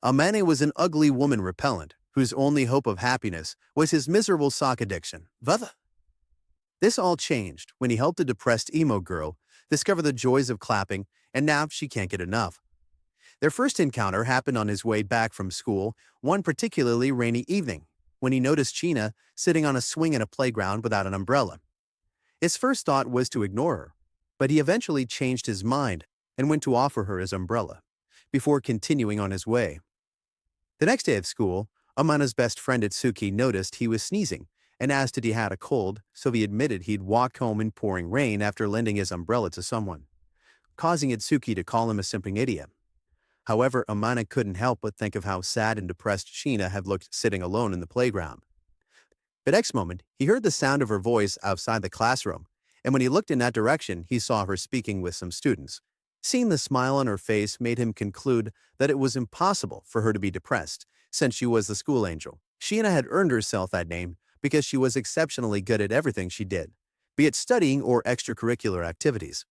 Amane was an ugly woman repellent, whose only hope of happiness was his miserable sock addiction. Vava. This all changed when he helped a depressed emo girl discover the joys of clapping, and now she can't get enough. Their first encounter happened on his way back from school one particularly rainy evening, when he noticed Sheena sitting on a swing in a playground without an umbrella. His first thought was to ignore her, but he eventually changed his mind and went to offer her his umbrella, before continuing on his way. The next day at school, Amana's best friend Itsuki noticed he was sneezing and asked if he had a cold, so he admitted he'd walked home in pouring rain after lending his umbrella to someone, causing Itsuki to call him a simping idiot. However, Amana couldn't help but think of how sad and depressed Sheena had looked sitting alone in the playground. The next moment, he heard the sound of her voice outside the classroom, and when he looked in that direction, he saw her speaking with some students. Seeing the smile on her face made him conclude that it was impossible for her to be depressed, since she was the school angel. Sheena had earned herself that name because she was exceptionally good at everything she did, be it studying or extracurricular activities.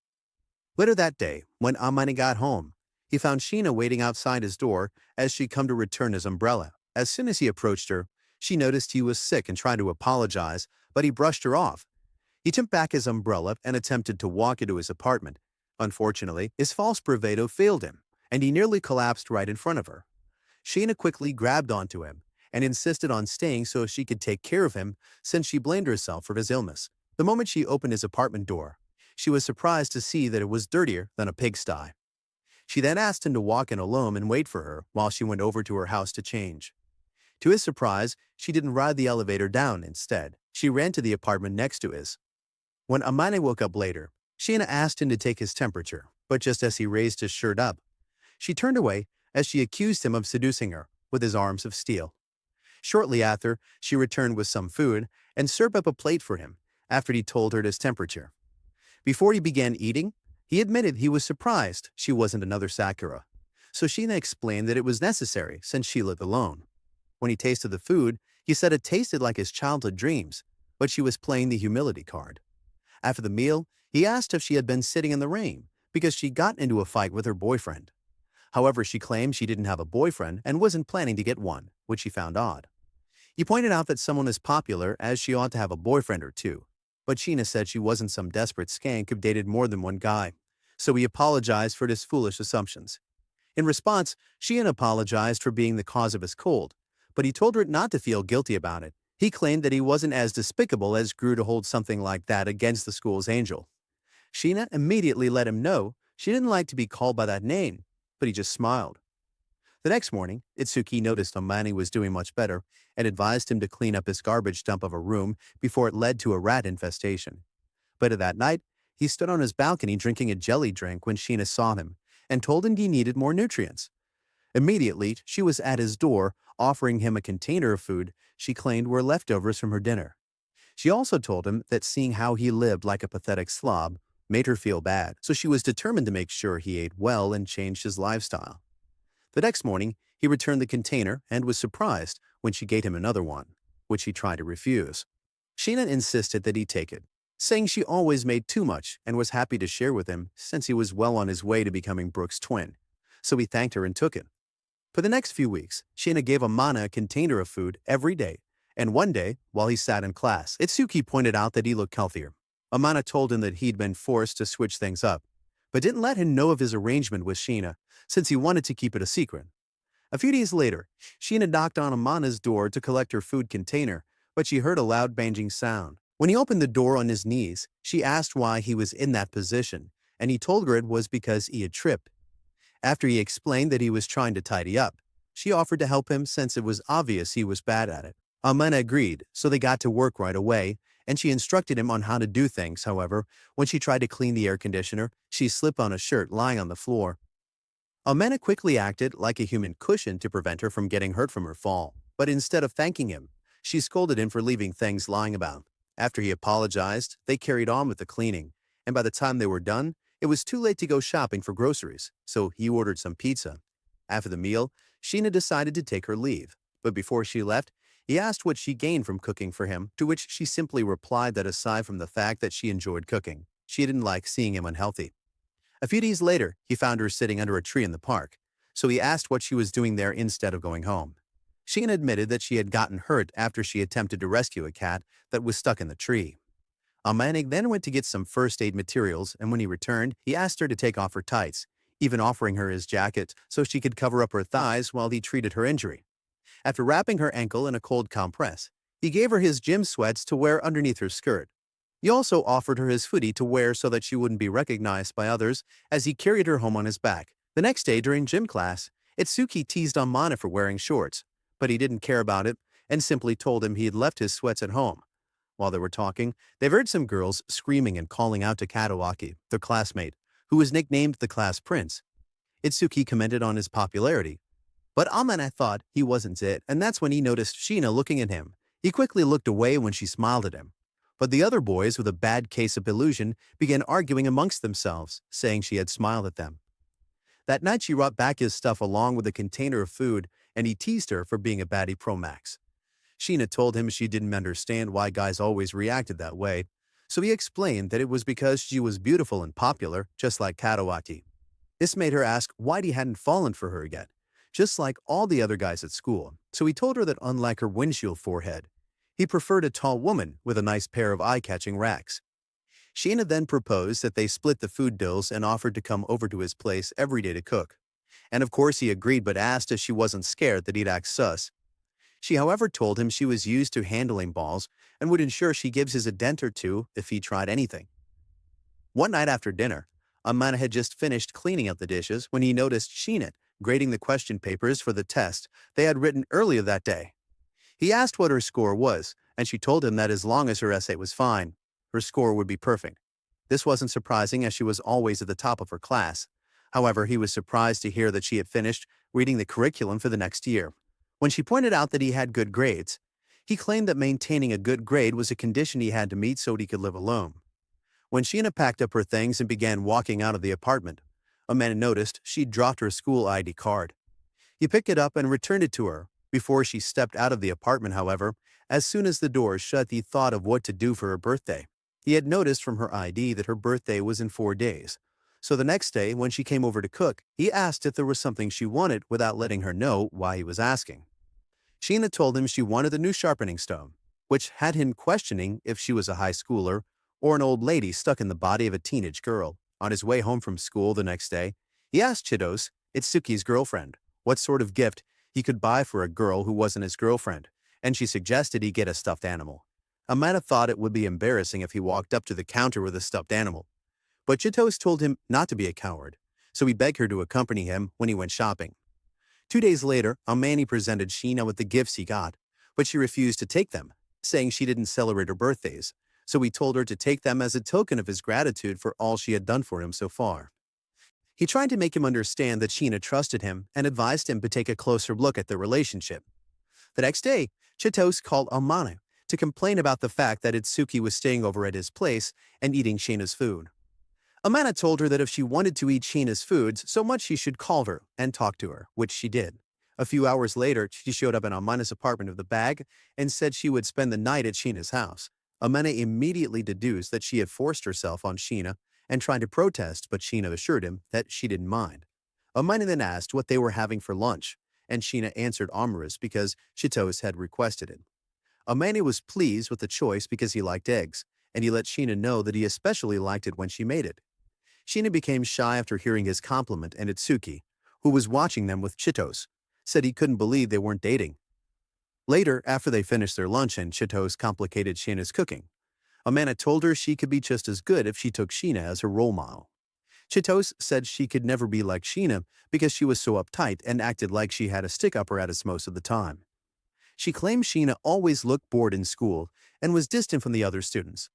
Later that day, when Amane got home, he found Sheena waiting outside his door as she'd come to return his umbrella. As soon as he approached her, she noticed he was sick and tried to apologize, but he brushed her off. He took back his umbrella and attempted to walk into his apartment. Unfortunately, his false bravado failed him, and he nearly collapsed right in front of her. Sheena quickly grabbed onto him and insisted on staying so she could take care of him, since she blamed herself for his illness. The moment she opened his apartment door, she was surprised to see that it was dirtier than a pigsty. She then asked him to walk in alone and wait for her while she went over to her house to change. To his surprise, she didn't ride the elevator down. Instead, she ran to the apartment next to his. When Amane woke up later, Sheena asked him to take his temperature, but just as he raised his shirt up, she turned away as she accused him of seducing her with his arms of steel. Shortly after, she returned with some food and served up a plate for him after he told her his temperature. Before he began eating, he admitted he was surprised she wasn't another Sakura, so Sheena explained that it was necessary since she lived alone. When he tasted the food, he said it tasted like his childhood dreams, but she was playing the humility card. After the meal, he asked if she had been sitting in the rain because she got into a fight with her boyfriend. However, she claimed she didn't have a boyfriend and wasn't planning to get one, which he found odd. He pointed out that someone as popular as she ought to have a boyfriend or two, but Sheena said she wasn't some desperate skank who dated more than one guy, so he apologized for his foolish assumptions. In response, Sheena apologized for being the cause of his cold, but he told her not to feel guilty about it. He claimed that he wasn't as despicable as grew to hold something like that against the school's angel. Sheena immediately let him know she didn't like to be called by that name, but he just smiled. The next morning, Itsuki noticed Amane was doing much better and advised him to clean up his garbage dump of a room before it led to a rat infestation. But that night, he stood on his balcony drinking a jelly drink when Sheena saw him and told him he needed more nutrients. Immediately, she was at his door offering him a container of food she claimed were leftovers from her dinner. She also told him that seeing how he lived like a pathetic slob made her feel bad, so she was determined to make sure he ate well and changed his lifestyle. The next morning, he returned the container and was surprised when she gave him another one, which he tried to refuse. Sheena insisted that he take it, saying she always made too much and was happy to share with him since he was well on his way to becoming Brooke's twin, so he thanked her and took it. For the next few weeks, Sheena gave Amana a container of food every day, and one day, while he sat in class, Itsuki pointed out that he looked healthier. Amana told him that he'd been forced to switch things up, but didn't let him know of his arrangement with Sheena since he wanted to keep it a secret. A few days later, Sheena knocked on Amana's door to collect her food container, but she heard a loud banging sound. When he opened the door on his knees, she asked why he was in that position, and he told her it was because he had tripped. After he explained that he was trying to tidy up, she offered to help him since it was obvious he was bad at it. Amana agreed, so they got to work right away, and she instructed him on how to do things. However, when she tried to clean the air conditioner, she slipped on a shirt lying on the floor. Amana quickly acted like a human cushion to prevent her from getting hurt from her fall, but instead of thanking him, she scolded him for leaving things lying about. After he apologized, they carried on with the cleaning, and by the time they were done, it was too late to go shopping for groceries, so he ordered some pizza. After the meal, Sheena decided to take her leave, but before she left, he asked what she gained from cooking for him, to which she simply replied that aside from the fact that she enjoyed cooking, she didn't like seeing him unhealthy. A few days later, he found her sitting under a tree in the park, so he asked what she was doing there instead of going home. Sheena admitted that she had gotten hurt after she attempted to rescue a cat that was stuck in the tree. Almanig then went to get some first aid materials, and when he returned, he asked her to take off her tights, even offering her his jacket so she could cover up her thighs while he treated her injury. After wrapping her ankle in a cold compress, he gave her his gym sweats to wear underneath her skirt. He also offered her his hoodie to wear so that she wouldn't be recognized by others as he carried her home on his back. The next day during gym class, Itsuki teased Amana for wearing shorts, but he didn't care about it and simply told him he had left his sweats at home. While they were talking, they heard some girls screaming and calling out to Katawaki, their classmate, who was nicknamed the class prince. Itsuki commented on his popularity, but Amana thought he wasn't it, and that's when he noticed Sheena looking at him. He quickly looked away when she smiled at him. But the other boys, with a bad case of illusion, began arguing amongst themselves, saying she had smiled at them. That night she brought back his stuff along with a container of food, and he teased her for being a baddie pro max. Sheena told him she didn't understand why guys always reacted that way, so he explained that it was because she was beautiful and popular, just like Katawaki. This made her ask why he hadn't fallen for her yet, just like all the other guys at school, so he told her that unlike her windshield forehead, he preferred a tall woman with a nice pair of eye-catching racks. Sheena then proposed that they split the food bills and offered to come over to his place every day to cook. And of course he agreed, but asked if she wasn't scared that he'd act sus. She however told him she was used to handling balls and would ensure she gives his a dent or two if he tried anything. One night after dinner, Amana had just finished cleaning up the dishes when he noticed Sheena grading the question papers for the test they had written earlier that day. He asked what her score was, and she told him that as long as her essay was fine, her score would be perfect. This wasn't surprising as she was always at the top of her class. However, he was surprised to hear that she had finished reading the curriculum for the next year. When she pointed out that he had good grades, he claimed that maintaining a good grade was a condition he had to meet so he could live alone. When Sheena packed up her things and began walking out of the apartment, a man noticed she'd dropped her school ID card. He picked it up and returned it to her. Before she stepped out of the apartment, however, as soon as the door shut, he thought of what to do for her birthday. He had noticed from her ID that her birthday was in 4 days. So the next day, when she came over to cook, he asked if there was something she wanted without letting her know why he was asking. Sheena told him she wanted a new sharpening stone, which had him questioning if she was a high schooler or an old lady stuck in the body of a teenage girl. On his way home from school the next day, he asked Chitos, Itsuki's girlfriend, what sort of gift he could buy for a girl who wasn't his girlfriend, and she suggested he get a stuffed animal. Amanda thought it would be embarrassing if he walked up to the counter with a stuffed animal, but Chitos told him not to be a coward, so he begged her to accompany him when he went shopping. 2 days later, Amani presented Sheena with the gifts he got, but she refused to take them, saying she didn't celebrate her birthdays, so he told her to take them as a token of his gratitude for all she had done for him so far. He tried to make him understand that Sheena trusted him and advised him to take a closer look at their relationship. The next day, Chitos called Amana to complain about the fact that Itsuki was staying over at his place and eating Sheena's food. Amana told her that if she wanted to eat Sheena's foods so much she should call her and talk to her, which she did. A few hours later, she showed up in Amana's apartment with a bag and said she would spend the night at Sheena's house. Amana immediately deduced that she had forced herself on Sheena and tried to protest, but Sheena assured him that she didn't mind. Amana then asked what they were having for lunch, and Sheena answered amorous because Chitos had requested it. Amani was pleased with the choice because he liked eggs, and he let Sheena know that he especially liked it when she made it. Sheena became shy after hearing his compliment, and Itsuki, who was watching them with Chitos, said he couldn't believe they weren't dating. Later, after they finished their lunch and Chitos complicated Sheena's cooking, Amana told her she could be just as good if she took Sheena as her role model. Chitos said she could never be like Sheena because she was so uptight and acted like she had a stick-apparatus most of the time. She claimed Sheena always looked bored in school and was distant from the other students.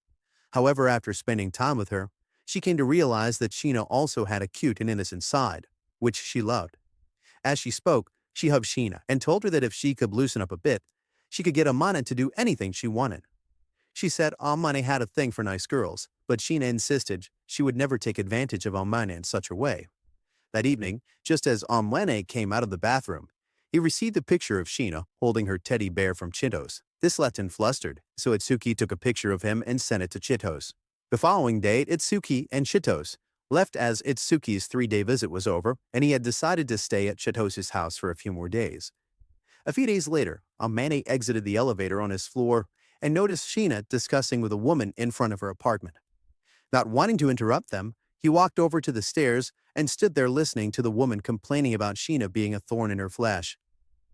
However, after spending time with her, she came to realize that Sheena also had a cute and innocent side, which she loved. As she spoke, she hugged Sheena and told her that if she could loosen up a bit, she could get Amana to do anything she wanted. She said Amane had a thing for nice girls, but Sheena insisted she would never take advantage of Amane in such a way. That evening, just as Amane came out of the bathroom, he received a picture of Sheena holding her teddy bear from Chitos. This left him flustered, so Itsuki took a picture of him and sent it to Chitos. The following day, Itsuki and Chitos left as Itsuki's 3-day visit was over, and he had decided to stay at Chitos's house for a few more days. A few days later, Amane exited the elevator on his floor and noticed Sheena discussing with a woman in front of her apartment. Not wanting to interrupt them, he walked over to the stairs and stood there listening to the woman complaining about Sheena being a thorn in her flesh.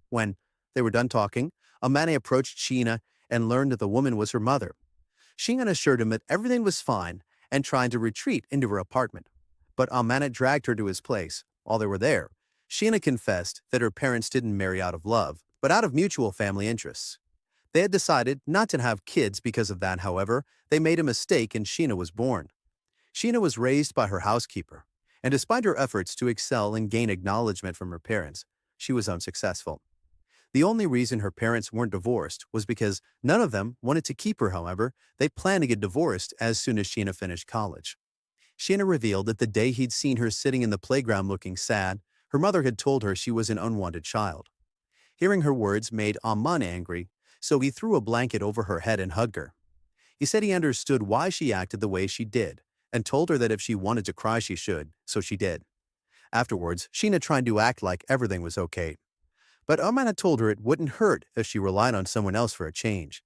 When they were done talking, Amane approached Sheena and learned that the woman was her mother. Sheena assured him that everything was fine and tried to retreat into her apartment. But Amane dragged her to his place. While they were there, Sheena confessed that her parents didn't marry out of love, but out of mutual family interests. They had decided not to have kids because of that, however, they made a mistake and Sheena was born. Sheena was raised by her housekeeper, and despite her efforts to excel and gain acknowledgement from her parents, she was unsuccessful. The only reason her parents weren't divorced was because none of them wanted to keep her, however, they planned to get divorced as soon as Sheena finished college. Sheena revealed that the day he'd seen her sitting in the playground looking sad, her mother had told her she was an unwanted child. Hearing her words made Amman angry, so he threw a blanket over her head and hugged her. He said he understood why she acted the way she did, and told her that if she wanted to cry she should, so she did. Afterwards, Sheena tried to act like everything was okay. But Amman had told her it wouldn't hurt if she relied on someone else for a change.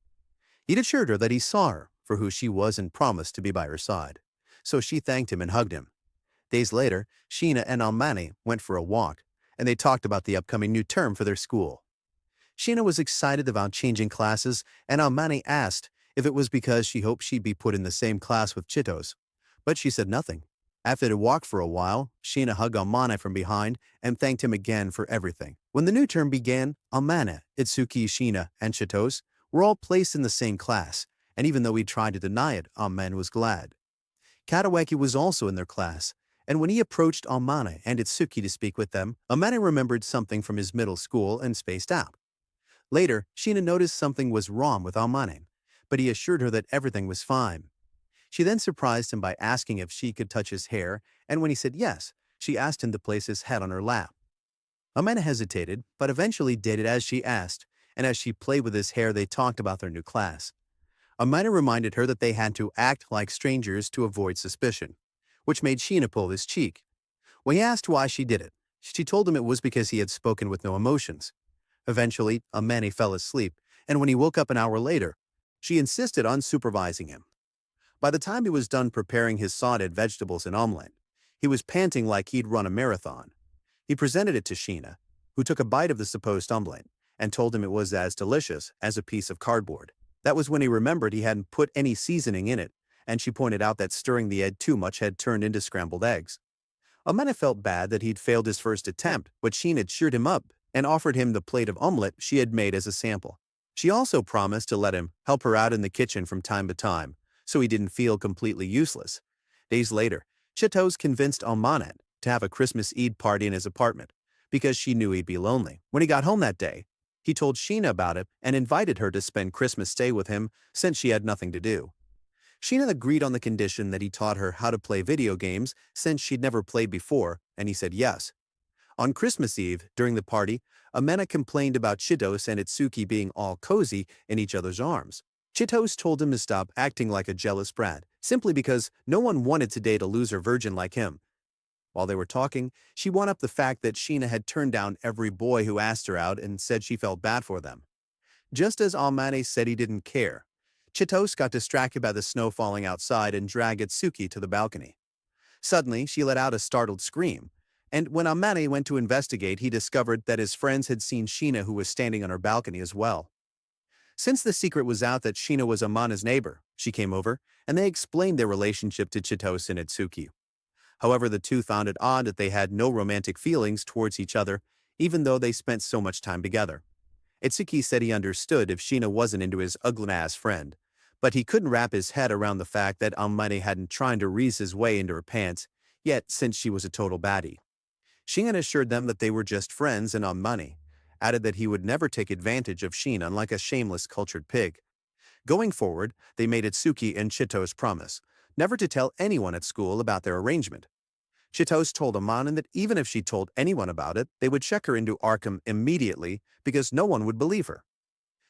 He'd assured her that he saw her for who she was and promised to be by her side. So she thanked him and hugged him. Days later, Sheena and Almani went for a walk, and they talked about the upcoming new term for their school. Sheena was excited about changing classes, and Almani asked if it was because she hoped she'd be put in the same class with Chitos. But she said nothing. After they walked for a while, Sheena hugged Almane from behind and thanked him again for everything. When the new term began, Almane, Itsuki, Sheena, and Chitos were all placed in the same class, and even though he tried to deny it, Almane was glad. Katawaki was also in their class, and when he approached Almane and Itsuki to speak with them, Almane remembered something from his middle school and spaced out. Later, Sheena noticed something was wrong with Almane, but he assured her that everything was fine. She then surprised him by asking if she could touch his hair, and when he said yes, she asked him to place his head on her lap. Amanda hesitated, but eventually did it as she asked, and as she played with his hair they talked about their new class. Amanda reminded her that they had to act like strangers to avoid suspicion, which made Sheena pull his cheek. When he asked why she did it, she told him it was because he had spoken with no emotions. Eventually, Amanda fell asleep, and when he woke up an hour later, she insisted on supervising him. By the time he was done preparing his sauteed vegetables and omelet, he was panting like he'd run a marathon. He presented it to Sheena, who took a bite of the supposed omelet, and told him it was as delicious as a piece of cardboard. That was when he remembered he hadn't put any seasoning in it, and she pointed out that stirring the egg too much had turned into scrambled eggs. Amanda felt bad that he'd failed his first attempt, but Sheena cheered him up and offered him the plate of omelet she had made as a sample. She also promised to let him help her out in the kitchen from time to time, so he didn't feel completely useless. Days later, Chitos convinced Almanet to have a Christmas Eve party in his apartment, because she knew he'd be lonely. When he got home that day, he told Sheena about it and invited her to spend Christmas Day with him since she had nothing to do. Sheena agreed on the condition that he taught her how to play video games since she'd never played before, and he said yes. On Christmas Eve, during the party, Amena complained about Chitos and Itsuki being all cozy in each other's arms. Chitos told him to stop acting like a jealous brat, simply because no one wanted to date a loser virgin like him. While they were talking, she won up the fact that Sheena had turned down every boy who asked her out and said she felt bad for them. Just as Almane said he didn't care, Chitos got distracted by the snow falling outside and dragged Itsuki to the balcony. Suddenly, she let out a startled scream, and when Almane went to investigate, he discovered that his friends had seen Sheena, who was standing on her balcony as well. Since the secret was out that Sheena was Amana's neighbor, she came over, and they explained their relationship to Chitos and Itsuki. However, the two found it odd that they had no romantic feelings towards each other, even though they spent so much time together. Itsuki said he understood if Sheena wasn't into his ugly-ass friend, but he couldn't wrap his head around the fact that Amane hadn't tried to reese his way into her pants, yet since she was a total baddie. Sheena assured them that they were just friends and Amane added that he would never take advantage of Sheena like a shameless cultured pig. Going forward, they made Itsuki and Chitos promise never to tell anyone at school about their arrangement. Chitos told Amanen that even if she told anyone about it, they would check her into Arkham immediately because no one would believe her.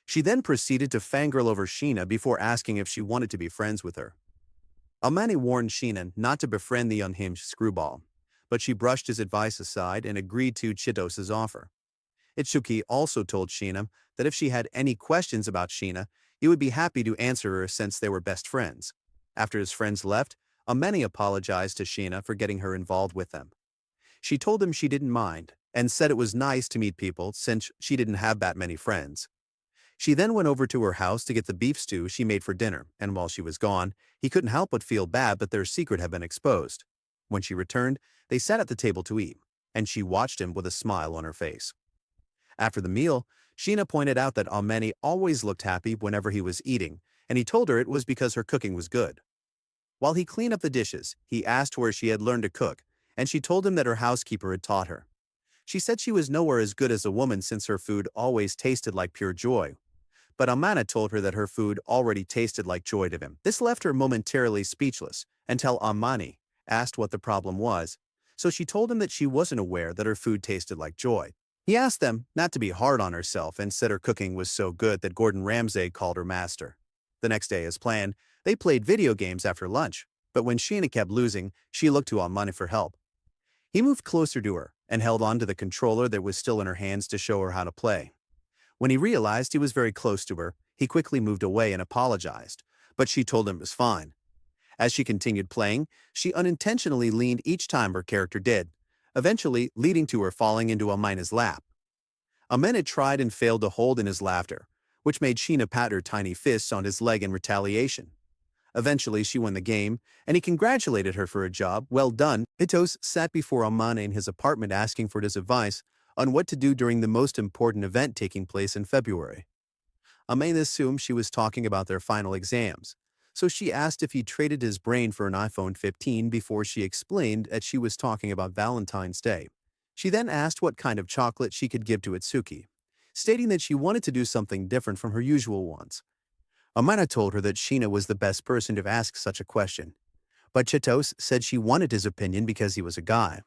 She then proceeded to fangirl over Sheena before asking if she wanted to be friends with her. Almani warned Sheena not to befriend the unhinged screwball, but she brushed his advice aside and agreed to Chitos's offer. Itsuki also told Sheena that if she had any questions about Sheena, he would be happy to answer her since they were best friends. After his friends left, Ameni apologized to Sheena for getting her involved with them. She told him she didn't mind and said it was nice to meet people since she didn't have that many friends. She then went over to her house to get the beef stew she made for dinner, and while she was gone, he couldn't help but feel bad that their secret had been exposed. When she returned, they sat at the table to eat, and she watched him with a smile on her face. After the meal, Sheena pointed out that Ameni always looked happy whenever he was eating, and he told her it was because her cooking was good. While he cleaned up the dishes, he asked where she had learned to cook, and she told him that her housekeeper had taught her. She said she was nowhere as good as a woman since her food always tasted like pure joy. But Amana told her that her food already tasted like joy to him. This left her momentarily speechless until Amani asked what the problem was, so she told him that she wasn't aware that her food tasted like joy. He asked them not to be hard on herself and said her cooking was so good that Gordon Ramsay called her master. The next day, as planned, they played video games after lunch, but when Sheena kept losing, she looked to Amani for help. He moved closer to her and held on to the controller that was still in her hands to show her how to play. When he realized he was very close to her, he quickly moved away and apologized, but she told him it was fine. As she continued playing, she unintentionally leaned each time her character did, eventually leading to her falling into Amina's lap. Amina tried and failed to hold in his laughter, which made Sheena pat her tiny fists on his leg in retaliation. Eventually, she won the game, and he congratulated her for a job well done. Chitos sat before Amina in his apartment asking for his advice on what to do during the most important event taking place in February. Amina assumed she was talking about their final exams, so she asked if he traded his brain for an iPhone 15 before she explained that she was talking about Valentine's Day. She then asked what kind of chocolate she could give to Itsuki, stating that she wanted to do something different from her usual ones. Amina told her that Sheena was the best person to ask such a question, but Chitos said she wanted his opinion because he was a guy.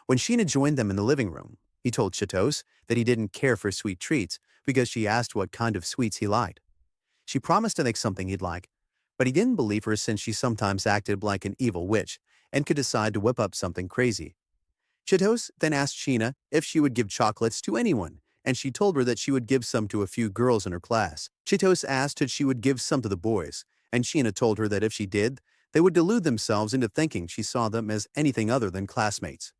When Sheena joined them in the living room, he told Chitos that he didn't care for sweet treats because she asked what kind of sweets he liked. She promised to make something he'd like, but he didn't believe her since she sometimes acted like an evil witch and could decide to whip up something crazy. Chitos then asked Sheena if she would give chocolates to anyone, and she told her that she would give some to a few girls in her class. Chitos asked if she would give some to the boys, and Sheena told her that if she did, they would delude themselves into thinking she saw them as anything other than classmates.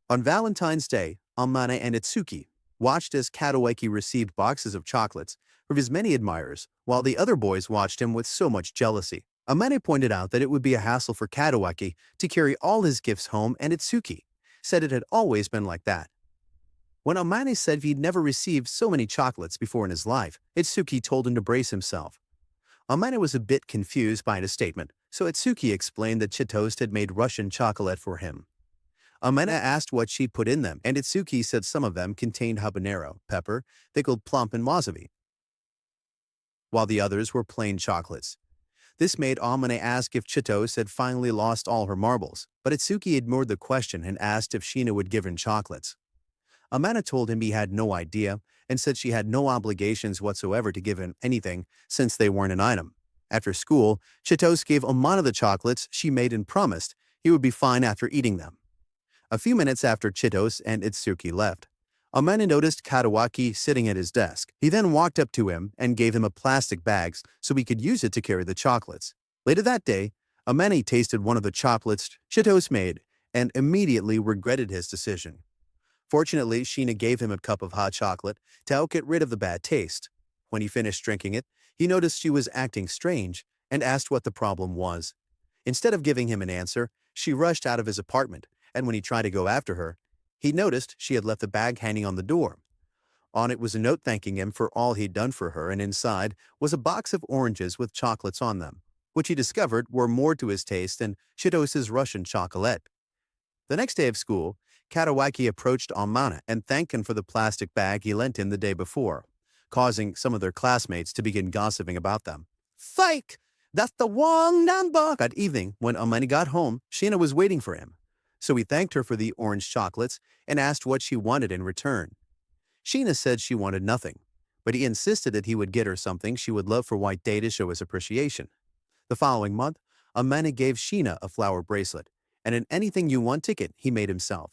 On Valentine's Day, Amana and Itsuki watched as Katawaki received boxes of chocolates from his many admirers, while the other boys watched him with so much jealousy. Amane pointed out that it would be a hassle for Katawaki to carry all his gifts home, and Itsuki said it had always been like that. When Amane said he'd never received so many chocolates before in his life, Itsuki told him to brace himself. Amane was a bit confused by the statement, so Itsuki explained that Chitos had made Russian chocolate for him. Amena asked what she put in them, and Itsuki said some of them contained habanero, pepper, pickled plum, and wasabi, while the others were plain chocolates. This made Amane ask if Chitos had finally lost all her marbles, but Itsuki ignored the question and asked if Sheena would give him chocolates. Amana told him he had no idea and said she had no obligations whatsoever to give him anything since they weren't an item. After school, Chitos gave Amana the chocolates she made and promised he would be fine after eating them. A few minutes after Chitos and Itsuki left, Amana noticed Katawaki sitting at his desk. He then walked up to him and gave him a plastic bag so he could use it to carry the chocolates. Later that day, Amani tasted one of the chocolates Chitos made and immediately regretted his decision. Fortunately, Sheena gave him a cup of hot chocolate to help get rid of the bad taste. When he finished drinking it, he noticed she was acting strange and asked what the problem was. Instead of giving him an answer, she rushed out of his apartment, and when he tried to go after her, he noticed she had left the bag hanging on the door. On it was a note thanking him for all he'd done for her, and inside was a box of oranges with chocolates on them, which he discovered were more to his taste than Chitos's Russian chocolate. The next day of school, Katawaki approached Amana and thanked him for the plastic bag he lent him the day before, causing some of their classmates to begin gossiping about them. Fake! That's the wrong number! That evening, when Amani got home, Sheena was waiting for him, so he thanked her for the orange chocolates and asked what she wanted in return. Sheena said she wanted nothing, but he insisted that he would get her something she would love for White Day to show his appreciation. The following month, Amane gave Sheena a flower bracelet and an anything you want ticket he made himself.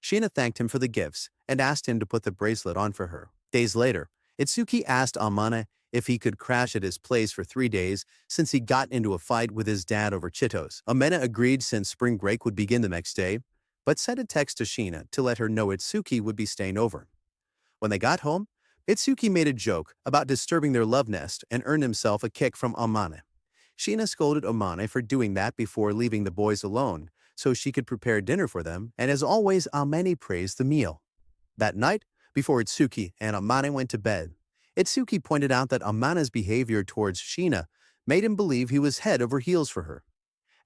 Sheena thanked him for the gifts and asked him to put the bracelet on for her. Days later, Itsuki asked Amane if he could crash at his place for 3 days since he got into a fight with his dad over Cheetos. Amane agreed since spring break would begin the next day, but sent a text to Sheena to let her know Itsuki would be staying over. When they got home, Itsuki made a joke about disturbing their love nest and earned himself a kick from Amane. Sheena scolded Amane for doing that before leaving the boys alone so she could prepare dinner for them, and as always, Amane praised the meal. That night, before Itsuki and Amane went to bed, Itsuki pointed out that Amane's behavior towards Sheena made him believe he was head over heels for her.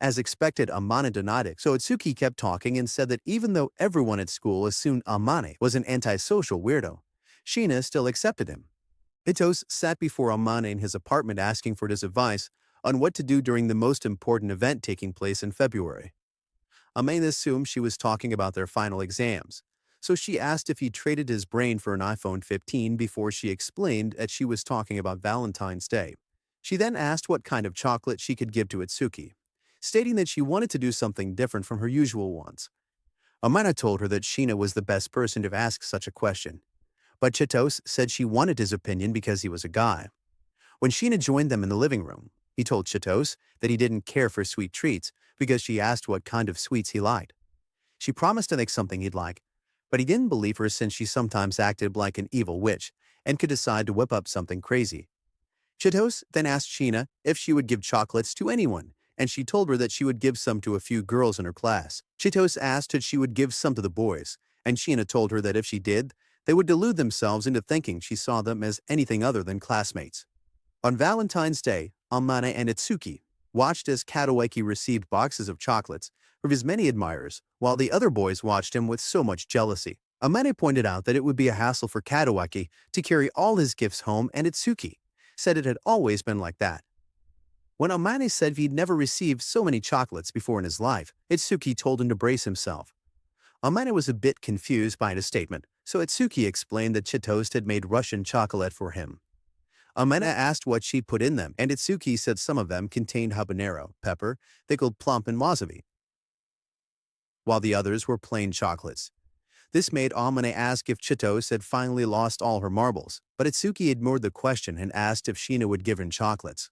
As expected, Amane denied it, so Itsuki kept talking and said that even though everyone at school assumed Amane was an antisocial weirdo, Sheena still accepted him. Itos sat before Amane in his apartment asking for his advice on what to do during the most important event taking place in February. Amane assumed she was talking about their final exams, so she asked if he traded his brain for an iPhone 15 before she explained that she was talking about Valentine's Day. She then asked what kind of chocolate she could give to Itsuki, stating that she wanted to do something different from her usual ones. Amane told her that Sheena was the best person to ask such a question, but Cheetos said she wanted his opinion because he was a guy. When Sheena joined them in the living room, he told Cheetos that he didn't care for sweet treats because she asked what kind of sweets he liked. She promised to make something he'd like, but he didn't believe her since she sometimes acted like an evil witch and could decide to whip up something crazy. Cheetos then asked Sheena if she would give chocolates to anyone, and she told her that she would give some to a few girls in her class. Cheetos asked if she would give some to the boys, and Sheena told her that if she did, they would delude themselves into thinking she saw them as anything other than classmates. On Valentine's Day, Amane and Itsuki watched as Katawaki received boxes of chocolates from his many admirers, while the other boys watched him with so much jealousy. Amane pointed out that it would be a hassle for Katawaki to carry all his gifts home, and Itsuki said it had always been like that. When Amane said he'd never received so many chocolates before in his life, Itsuki told him to brace himself. Amane was a bit confused by the statement, so Itsuki explained that Cheetos had made Russian chocolate for him. Amane asked what she put in them, and Itsuki said some of them contained habanero, pepper, pickled plum, and wasabi, while the others were plain chocolates. This made Amane ask if Cheetos had finally lost all her marbles, but Itsuki ignored the question and asked if Sheena would give him chocolates.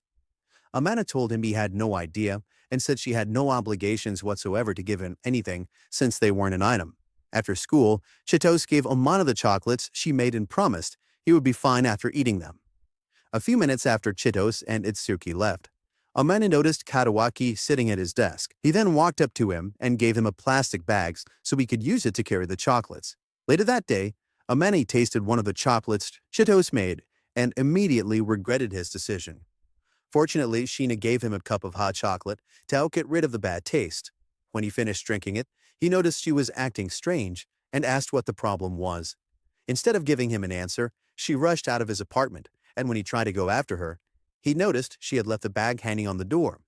Amane told him he had no idea and said she had no obligations whatsoever to give him anything since they weren't an item. After school, Cheetos gave Amane the chocolates she made and promised he would be fine after eating them. A few minutes after Cheetos and Itsuki left, Amane noticed Katawaki sitting at his desk. He then walked up to him and gave him a plastic bag so he could use it to carry the chocolates. Later that day, Amane tasted one of the chocolates Cheetos made and immediately regretted his decision. Fortunately, Sheena gave him a cup of hot chocolate to help get rid of the bad taste. When he finished drinking it, he noticed she was acting strange and asked what the problem was. Instead of giving him an answer, she rushed out of his apartment, and when he tried to go after her, he noticed she had left the bag hanging on the door.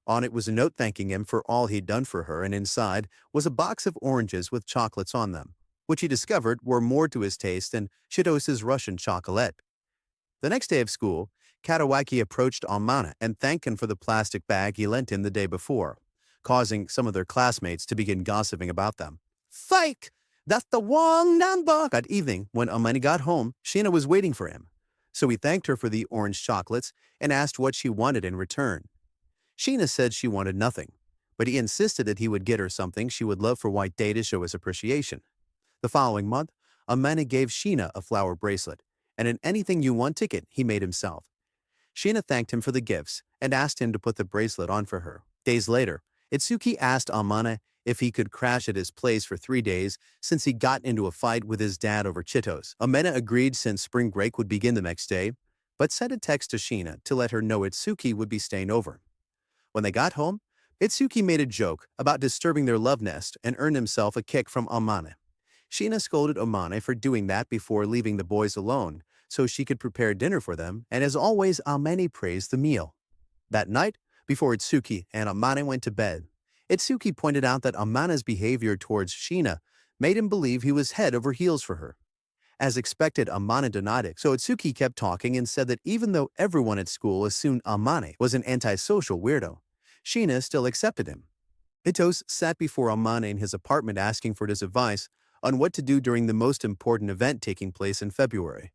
On it was a note thanking him for all he'd done for her, and inside was a box of oranges with chocolates on them, which he discovered were more to his taste than Cheetos' Russian chocolate. The next day of school, Katawaki approached Amane and thanked him for the plastic bag he lent him the day before, causing some of their classmates to begin gossiping about them. Fake! That's the wrong number! That evening, when Amane got home, Sheena was waiting for him, so he thanked her for the orange chocolates and asked what she wanted in return. Sheena said she wanted nothing, but he insisted that he would get her something she would love for White Day to show his appreciation. The following month, Amane gave Sheena a flower bracelet and an anything you want ticket he made himself. Sheena thanked him for the gifts and asked him to put the bracelet on for her. Days later, Itsuki asked Amane if he could crash at his place for 3 days since he got into a fight with his dad over Cheetos. Amane agreed since spring break would begin the next day, but sent a text to Sheena to let her know Itsuki would be staying over. When they got home, Itsuki made a joke about disturbing their love nest and earned himself a kick from Amane. Sheena scolded Amane for doing that before leaving the boys alone so she could prepare dinner for them, and as always, Amane praised the meal. That night, before Itsuki and Amane went to bed, Itsuki pointed out that Amane's behavior towards Sheena made him believe he was head over heels for her. As expected, Amane denied it, so Itsuki kept talking and said that even though everyone at school assumed Amane was an antisocial weirdo, Sheena still accepted him. Chitos sat before Amane in his apartment asking for his advice on what to do during the most important event taking place in February.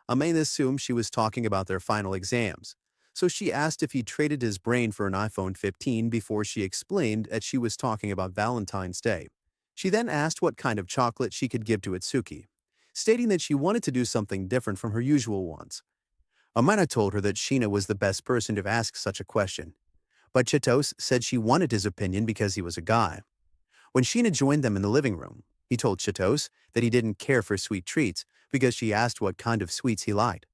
Amane assumed she was talking about their final exams, so she asked if he traded his brain for an iPhone 15 before she explained that she was talking about Valentine's Day. She then asked what kind of chocolate she could give to Itsuki, stating that she wanted to do something different from her usual ones. Amana told her that Sheena was the best person to ask such a question, but Chitos said she wanted his opinion because he was a guy. When Sheena joined them in the living room, he told Chitos that he didn't care for sweet treats because she asked what kind of sweets he liked.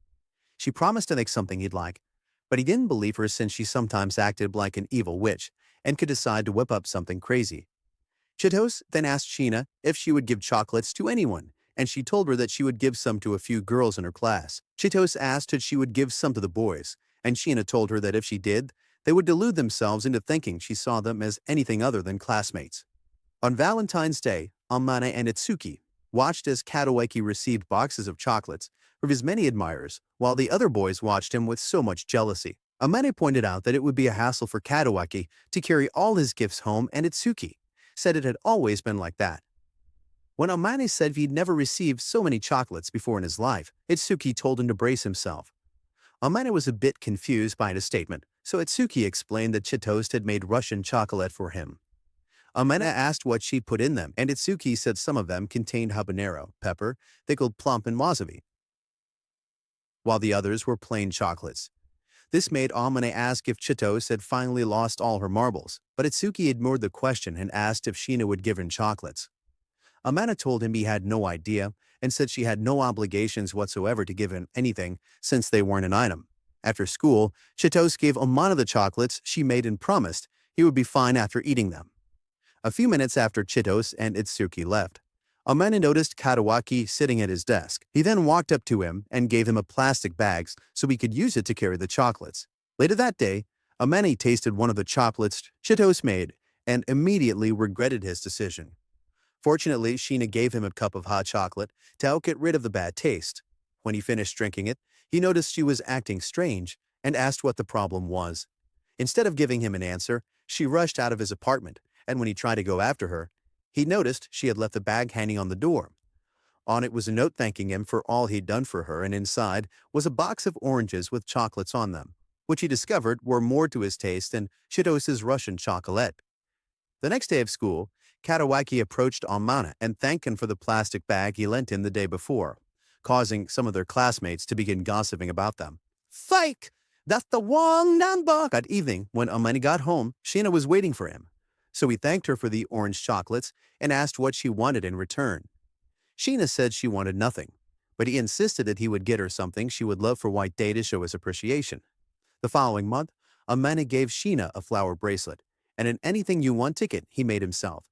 She promised to make something he'd like, but he didn't believe her since she sometimes acted like an evil witch and could decide to whip up something crazy. Chitos then asked Sheena if she would give chocolates to anyone, and she told her that she would give some to a few girls in her class. Chitos asked if she would give some to the boys, and Sheena told her that if she did, they would delude themselves into thinking she saw them as anything other than classmates. On Valentine's Day, Amane and Itsuki watched as Katawaki received boxes of chocolates from his many admirers, while the other boys watched him with so much jealousy. Amane pointed out that it would be a hassle for Katawaki to carry all his gifts home, and Itsuki said it had always been like that. When Amane said he'd never received so many chocolates before in his life, Itsuki told him to brace himself. Amane was a bit confused by his statement, so Itsuki explained that Chitos had made Russian chocolate for him. Amane asked what she put in them, and Itsuki said some of them contained habanero, pepper, pickled plum, and wasabi, while the others were plain chocolates. This made Amane ask if Chitos had finally lost all her marbles, but Itsuki ignored the question and asked if Sheena would give him chocolates. Amana told him he had no idea and said she had no obligations whatsoever to give him anything since they weren't an item. After school, Chitos gave Amana the chocolates she made and promised he would be fine after eating them. A few minutes after Chitos and Itsuki left, Amana noticed Katawaki sitting at his desk. He then walked up to him and gave him a plastic bag so he could use it to carry the chocolates. Later that day, Amana tasted one of the chocolates Chitos made and immediately regretted his decision. Fortunately, Sheena gave him a cup of hot chocolate to help get rid of the bad taste. When he finished drinking it, he noticed she was acting strange and asked what the problem was. Instead of giving him an answer, she rushed out of his apartment, and when he tried to go after her, he noticed she had left the bag hanging on the door. On it was a note thanking him for all he'd done for her, and inside was a box of oranges with chocolates on them, which he discovered were more to his taste than Chitos's Russian chocolate. The next day of school, Katawaki approached Amana and thanked him for the plastic bag he lent him the day before, causing some of their classmates to begin gossiping about them. Fake! That's the wrong number! That evening, when Amani got home, Sheena was waiting for him, so he thanked her for the orange chocolates and asked what she wanted in return. Sheena said she wanted nothing, but he insisted that he would get her something she would love for White Day to show his appreciation. The following month, Amani gave Sheena a flower bracelet and an anything you want ticket he made himself.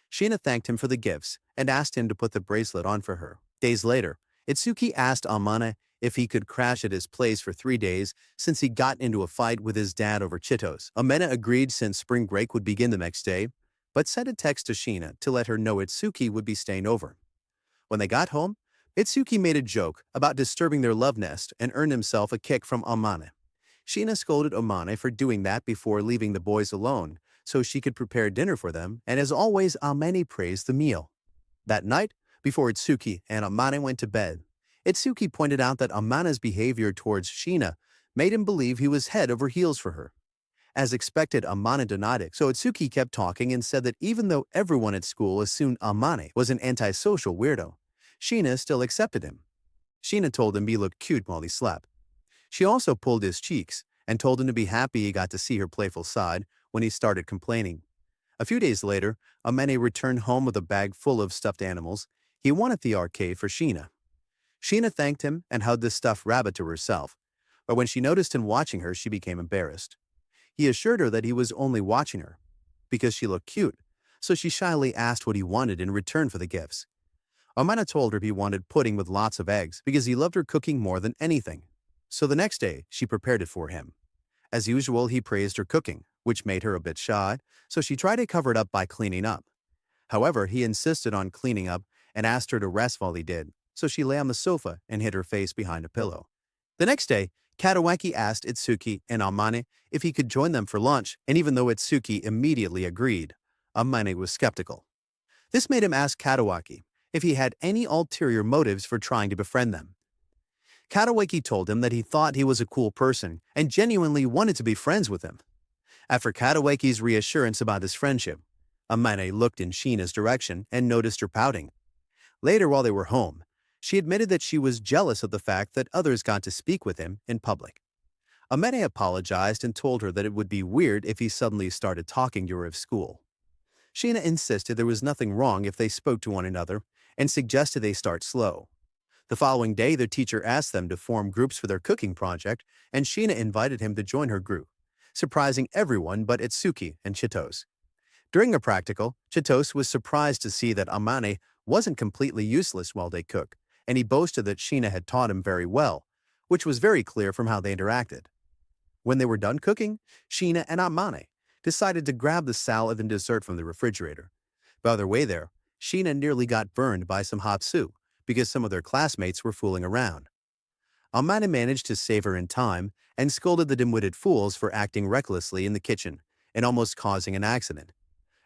Sheena thanked him for the gifts and asked him to put the bracelet on for her. Days later, Itsuki asked Amana if he could crash at his place for 3 days since he got into a fight with his dad over Chitos. Amana agreed since spring break would begin the next day, but sent a text to Sheena to let her know Itsuki would be staying over. When they got home, Itsuki made a joke about disturbing their love nest and earned himself a kick from Amane. Sheena scolded Amane for doing that before leaving the boys alone so she could prepare dinner for them, and as always, Amane praised the meal. That night, before Itsuki and Amane went to bed, Itsuki pointed out that Amane's behavior towards Sheena made him believe he was head over heels for her. As expected, Amane denied it, so Itsuki kept talking and said that even though everyone at school assumed Amane was an antisocial weirdo, Sheena still accepted him. Sheena told him he looked cute while he slept. She also pulled his cheeks and told him to be happy he got to see her playful side when he started complaining. A few days later, Amane returned home with a bag full of stuffed animals he won at the arcade for Sheena. Sheena thanked him and hugged the stuffed rabbit to herself, but when she noticed him watching her, she became embarrassed. He assured her that he was only watching her because she looked cute, so she shyly asked what he wanted in return for the gifts. Amana told her he wanted pudding with lots of eggs because he loved her cooking more than anything. So the next day, she prepared it for him. As usual, he praised her cooking, which made her a bit shy, so she tried to cover it up by cleaning up. However, he insisted on cleaning up and asked her to rest while he did, so she lay on the sofa and hid her face behind a pillow. The next day, Katawaki asked Itsuki and Amane if he could join them for lunch, and even though Itsuki immediately agreed, Amane was skeptical. This made him ask Katawaki if he had any ulterior motives for trying to befriend them. Katawaki told him that he thought he was a cool person and genuinely wanted to be friends with him. After Katawaki's reassurance about his friendship, Amane looked in Sheena's direction and noticed her pouting. Later, while they were home, she admitted that she was jealous of the fact that others got to speak with him in public. Amane apologized and told her that it would be weird if he suddenly started talking to her at school. Sheena insisted there was nothing wrong if they spoke to one another and suggested they start slow. The following day, their teacher asked them to form groups for their cooking project, and Sheena invited him to join her group, surprising everyone but Itsuki and Chitose. During a practical, Chitose was surprised to see that Amane wasn't completely useless while they cooked, and he boasted that Sheena had taught him very well, which was very clear from how they interacted. When they were done cooking, Sheena and Amane decided to grab the salad and dessert from the refrigerator. By their way there, Sheena nearly got burned by some hot soup because some of their classmates were fooling around. Amane managed to save her in time and scolded the dim-witted fools for acting recklessly in the kitchen and almost causing an accident.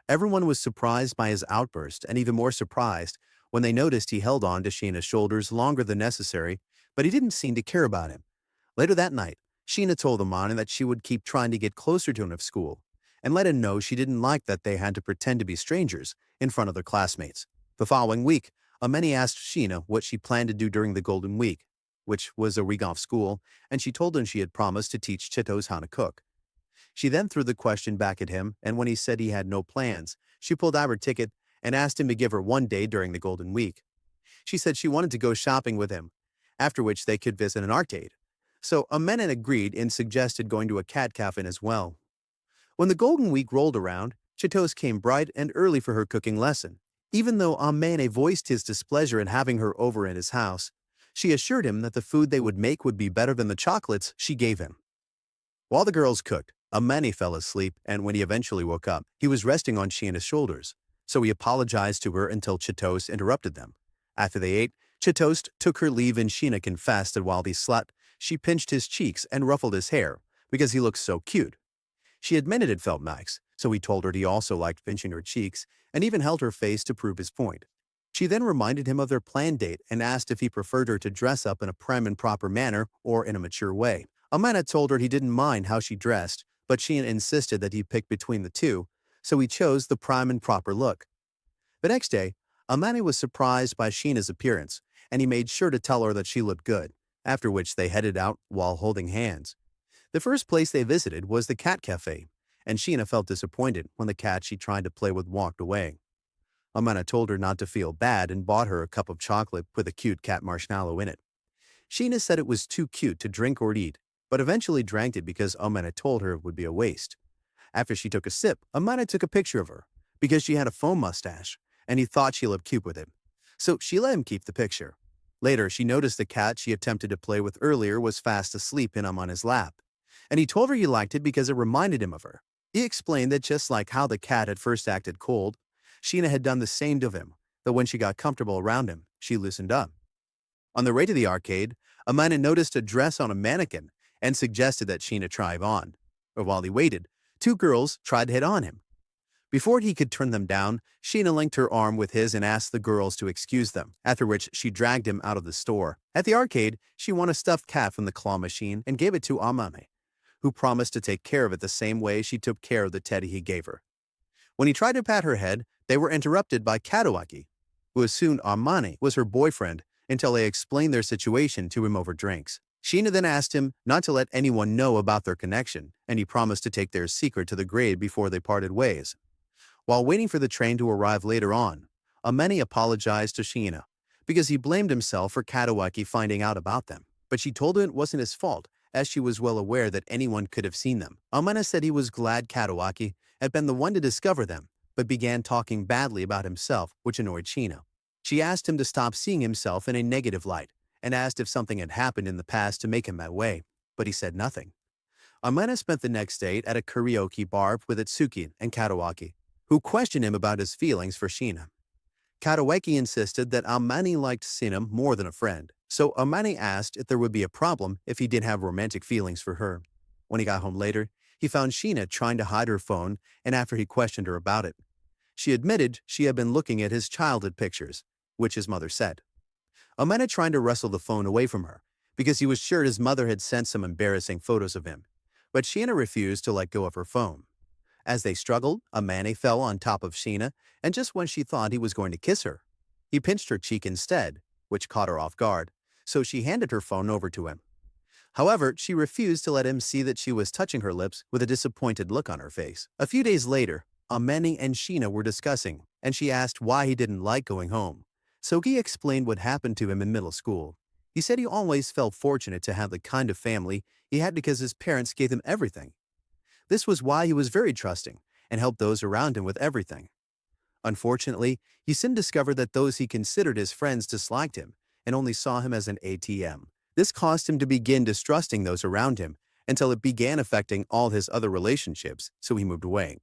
Everyone was surprised by his outburst and even more surprised when they noticed he held on to Sheena's shoulders longer than necessary, but he didn't seem to care about him. Later that night, Sheena told Amane that she would keep trying to get closer to him at school and let him know she didn't like that they had to pretend to be strangers in front of their classmates. The following week, Amane asked Sheena what she planned to do during the Golden Week, which was a week off school, and she told him she had promised to teach Chitose how to cook. She then threw the question back at him, and when he said he had no plans, she pulled out her ticket and asked him to give her one day during the Golden Week. She said she wanted to go shopping with him, after which they could visit an arcade. So Amane agreed and suggested going to a cat cafe as well. When the Golden Week rolled around, Chitose came bright and early for her cooking lesson. Even though Amane voiced his displeasure at having her over at his house, she assured him that the food they would make would be better than the chocolates she gave him. While the girls cooked, Amane fell asleep, and when he eventually woke up, he was resting on Sheena's shoulders, so he apologized to her until Chitose interrupted them. After they ate, Chitose took her leave and Sheena confessed that while he slept, she pinched his cheeks and ruffled his hair because he looked so cute. She admitted it felt nice, so he told her he also liked pinching her cheeks and even held her face to prove his point. She then reminded him of their planned date and asked if he preferred her to dress up in a prim and proper manner or in a mature way. Amane told her he didn't mind how she dressed, but she insisted that he pick between the two, so he chose the prim and proper look. The next day, Amane was surprised by Sheena's appearance, and he made sure to tell her that she looked good, after which they headed out while holding hands. The first place they visited was the cat cafe, and Sheena felt disappointed when the cat she tried to play with walked away. Amane told her not to feel bad and bought her a cup of chocolate with a cute cat marshmallow in it. Sheena said it was too cute to drink or eat, but eventually drank it because Amane told her it would be a waste. After she took a sip, Amane took a picture of her because she had a foam mustache, and he thought she looked cute with it. So she let him keep the picture. Later, she noticed the cat she attempted to play with earlier was fast asleep in Amane's lap, and he told her he liked it because it reminded him of her. He explained that just like how the cat had first acted cold, Sheena had done the same to him, though when she got comfortable around him, she loosened up. On the way to the arcade, Amane noticed a dress on a mannequin and suggested that Sheena try it on. But while he waited, two girls tried to hit on him. Before he could turn them down, Sheena linked her arm with his and asked the girls to excuse them, after which she dragged him out of the store. At the arcade, she won a stuffed cat from the claw machine and gave it to Amane, who promised to take care of it the same way she took care of the teddy he gave her. When he tried to pat her head, they were interrupted by Katawaki, who assumed Amane was her boyfriend until they explained their situation to him over drinks. Sheena then asked him not to let anyone know about their connection, and he promised to take their secret to the grave before they parted ways. While waiting for the train to arrive later on, Amane apologized to Sheena because he blamed himself for Katawaki finding out about them, but she told him it wasn't his fault, as she was well aware that anyone could have seen them. Amane said he was glad Katawaki had been the one to discover them, but began talking badly about himself, which annoyed Sheena. She asked him to stop seeing himself in a negative light and asked if something had happened in the past to make him that way, but he said nothing. Amane spent the next day at a karaoke bar with Itsuki and Katawaki, who questioned him about his feelings for Sheena. Katawaki insisted that Amane liked Sheena more than a friend, So Amani asked if there would be a problem if he did have romantic feelings for her. When he got home later, he found Sheena trying to hide her phone, and after he questioned her about it, she admitted she had been looking at his childhood pictures, which his mother said. Amani tried to wrestle the phone away from her because he was sure his mother had sent some embarrassing photos of him, but Sheena refused to let go of her phone. As they struggled, Amani fell on top of Sheena, and just when she thought he was going to kiss her, he pinched her cheek instead, which caught her off guard, so she handed her phone over to him. However, she refused to let him see that she was touching her lips with a disappointed look on her face. A few days later, Amani and Sheena were discussing, and she asked why he didn't like going home. So he explained what happened to him in middle school. He said he always felt fortunate to have the kind of family he had because his parents gave him everything. This was why he was very trusting and helped those around him with everything. Unfortunately, he soon discovered that those he considered his friends disliked him and only saw him as an ATM. This caused him to begin distrusting those around him until it began affecting all his other relationships, so he moved away.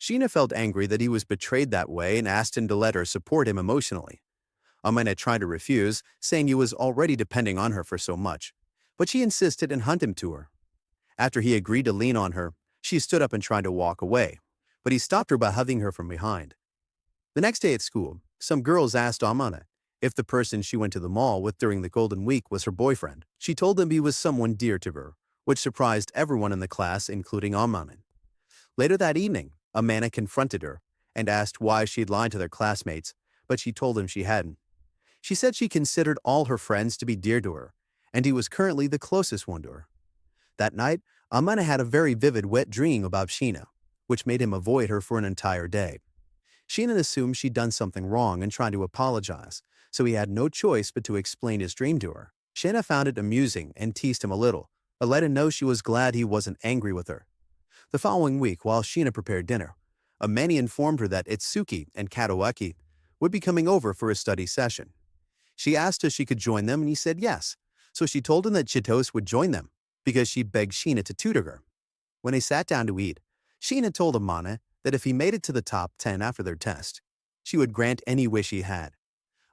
Sheena felt angry that he was betrayed that way and asked him to let her support him emotionally. Amina tried to refuse, saying he was already depending on her for so much, but she insisted and hunted him to her. After he agreed to lean on her, she stood up and tried to walk away, but he stopped her by hugging her from behind. The next day at school, some girls asked Amina if the person she went to the mall with during the Golden Week was her boyfriend. She told them he was someone dear to her, which surprised everyone in the class, including Amina. Later that evening, Amina confronted her and asked why she'd lied to their classmates, but she told him she hadn't. She said she considered all her friends to be dear to her, and he was currently the closest one to her. That night, Amina had a very vivid wet dream about Sheena, which made him avoid her for an entire day. Sheena assumed she'd done something wrong and tried to apologize, so he had no choice but to explain his dream to her. Sheena found it amusing and teased him a little, but let him know she was glad he wasn't angry with her. The following week, while Sheena prepared dinner, Amani informed her that Itsuki and Katawaki would be coming over for a study session. She asked if she could join them, and he said yes, so she told him that Chitose would join them because she begged Sheena to tutor her. When they sat down to eat, Sheena told Amana that if he made it to the top 10 after their test, she would grant any wish he had.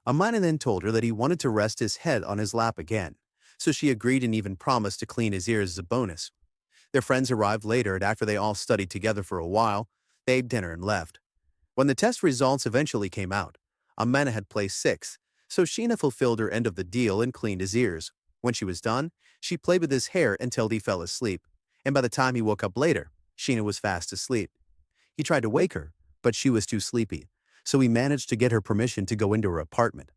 Amana then told her that he wanted to rest his head on his lap again, so she agreed and even promised to clean his ears as a bonus. Their friends arrived later, and after they all studied together for a while, they ate dinner and left. When the test results eventually came out, Amana had placed 6th, so Sheena fulfilled her end of the deal and cleaned his ears. When she was done, she played with his hair until he fell asleep, and by the time he woke up later, Sheena was fast asleep. He tried to wake her, but she was too sleepy, so he managed to get her permission to go into her apartment.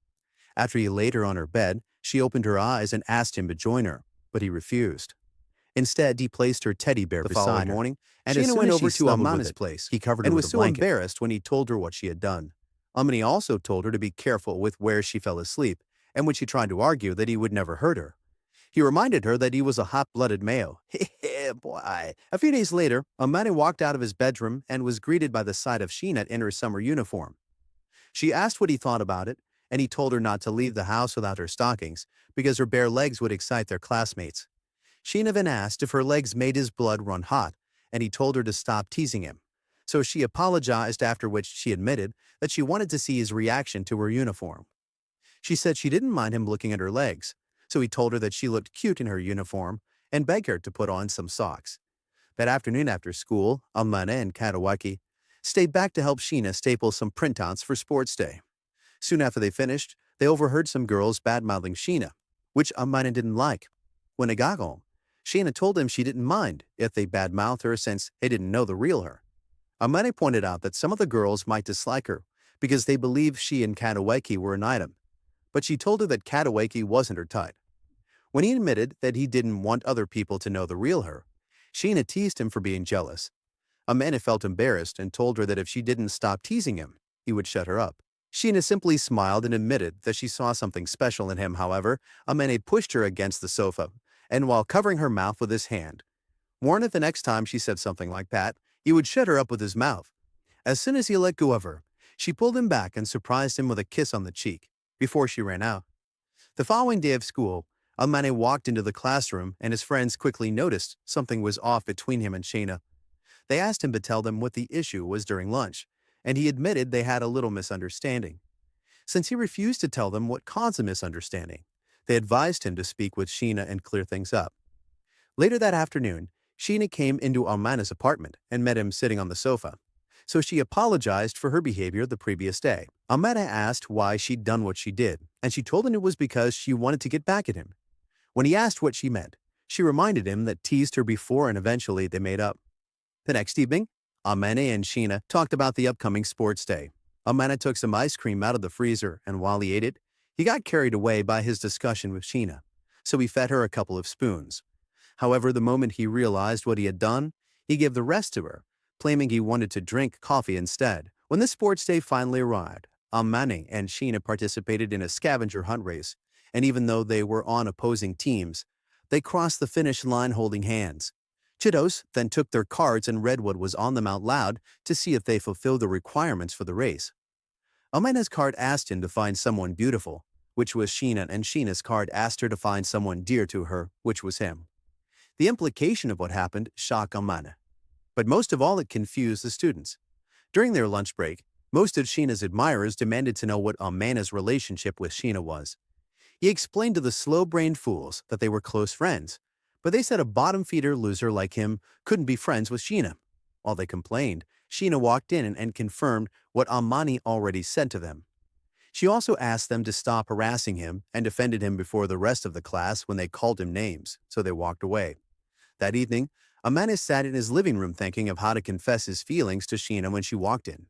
After he laid her on her bed, she opened her eyes and asked him to join her, but he refused. Instead, he placed her teddy bear beside her, morning, and Sheena went over to Amana's place. He covered her and was so embarrassed when he told her what she had done. Amani also told her to be careful with where she fell asleep, and when she tried to argue that he would never hurt her. He reminded her that he was a hot-blooded male. Heh, boy. A few days later, Amani walked out of his bedroom and was greeted by the sight of Sheena in her summer uniform. She asked what he thought about it, and he told her not to leave the house without her stockings because her bare legs would excite their classmates. Sheena then asked if her legs made his blood run hot, and he told her to stop teasing him. So she apologized, after which she admitted that she wanted to see his reaction to her uniform. She said she didn't mind him looking at her legs, so he told her that she looked cute in her uniform and begged her to put on some socks. That afternoon after school, Amana and Katawaki stayed back to help Sheena staple some printouts for sports day. Soon after they finished, they overheard some girls bad-mouthing Sheena, which Amana didn't like. When they got home, Sheena told them she didn't mind if they bad-mouthed her since they didn't know the real her. Amane pointed out that some of the girls might dislike her because they believed she and Katawaki were an item, but she told her that Katawaki wasn't her type. When he admitted that he didn't want other people to know the real her, Sheena teased him for being jealous. Amane felt embarrassed and told her that if she didn't stop teasing him, he would shut her up. Sheena simply smiled and admitted that she saw something special in him. However, Amane pushed her against the sofa, and while covering her mouth with his hand, warned that the next time she said something like that, he would shut her up with his mouth. As soon as he let go of her, she pulled him back and surprised him with a kiss on the cheek before she ran out. The following day of school, Amane walked into the classroom, and his friends quickly noticed something was off between him and Sheena. They asked him to tell them what the issue was during lunch, and he admitted they had a little misunderstanding. Since he refused to tell them what caused the misunderstanding, They advised him to speak with Sheena and clear things up. Later that afternoon, Sheena came into Amana's apartment and met him sitting on the sofa. So she apologized for her behavior the previous day. Amana asked why she'd done what she did, and she told him it was because she wanted to get back at him. When he asked what she meant, she reminded him that teased her before and eventually they made up. The next evening, Amana and Sheena talked about the upcoming sports day. Amana took some ice cream out of the freezer, and while he ate it, he got carried away by his discussion with Sheena, so he fed her a couple of spoons. However, the moment he realized what he had done, he gave the rest to her, claiming he wanted to drink coffee instead. When the sports day finally arrived, Amane and Sheena participated in a scavenger hunt race, and even though they were on opposing teams, they crossed the finish line holding hands. Chitos then took their cards and read what was on them out loud to see if they fulfilled the requirements for the race. Amane's card asked him to find someone beautiful, which was Sheena, and Sheena's card asked her to find someone dear to her, which was him. The implication of what happened shocked Amana. But most of all, it confused the students. During their lunch break, most of Sheena's admirers demanded to know what Amana's relationship with Sheena was. He explained to the slow-brained fools that they were close friends, but they said a bottom-feeder loser like him couldn't be friends with Sheena. While they complained, Sheena walked in and confirmed what Amani already said to them. She also asked them to stop harassing him and defended him before the rest of the class when they called him names, so they walked away. That evening, Amana sat in his living room thinking of how to confess his feelings to Sheena when she walked in.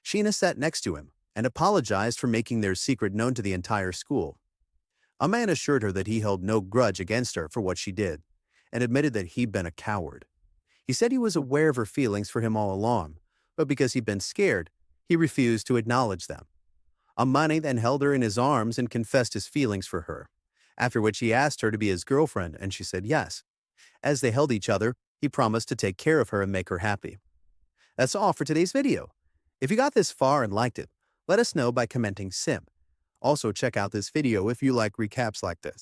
Sheena sat next to him and apologized for making their secret known to the entire school. Amana assured her that he held no grudge against her for what she did, and admitted that he'd been a coward. He said he was aware of her feelings for him all along, but because he'd been scared, he refused to acknowledge them. Amani then held her in his arms and confessed his feelings for her, after which he asked her to be his girlfriend, and she said yes. As they held each other, he promised to take care of her and make her happy. That's all for today's video. If you got this far and liked it, let us know by commenting sim. Also check out this video if you like recaps like this.